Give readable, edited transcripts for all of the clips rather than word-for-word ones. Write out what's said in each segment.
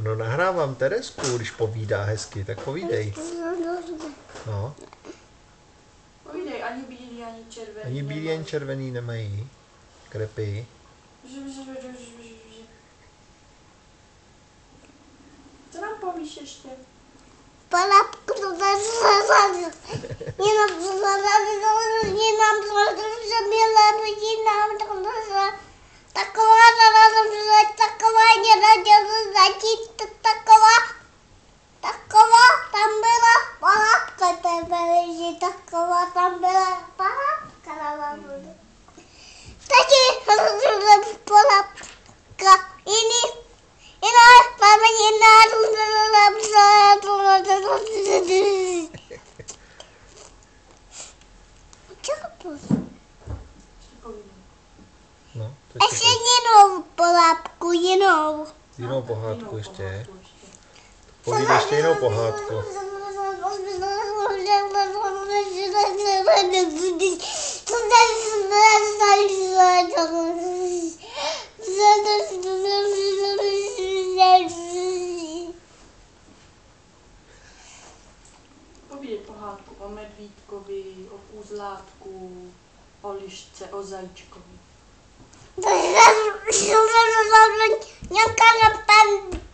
No nahrávám Teresku, když povídá hezky, tak povídej. No. Povídej, ani bílý, ani červený. Ani bílý, ani červený nemají. Krepy. Co nám povíš ještě? Palapku to jenom taková nenadělá začít, taková tam byla palapka, že taková tam byla palapka na labudu. Taky palapka, jiná No, ještě jinou palapku, jinou. Jinou pohádku ještě. Povídej ještě jinou pohádku. Povídej pohádku o medvídkovi, o kůzlátku, o lišce, o zajíčkovi.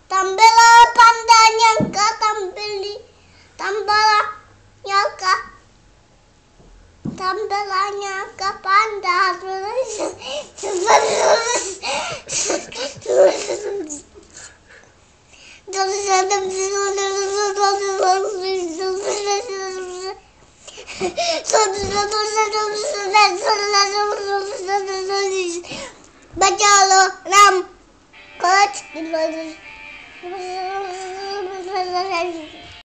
Tam byla panda, nějaká, tam byla nějaká panda. Bacalo nám koč.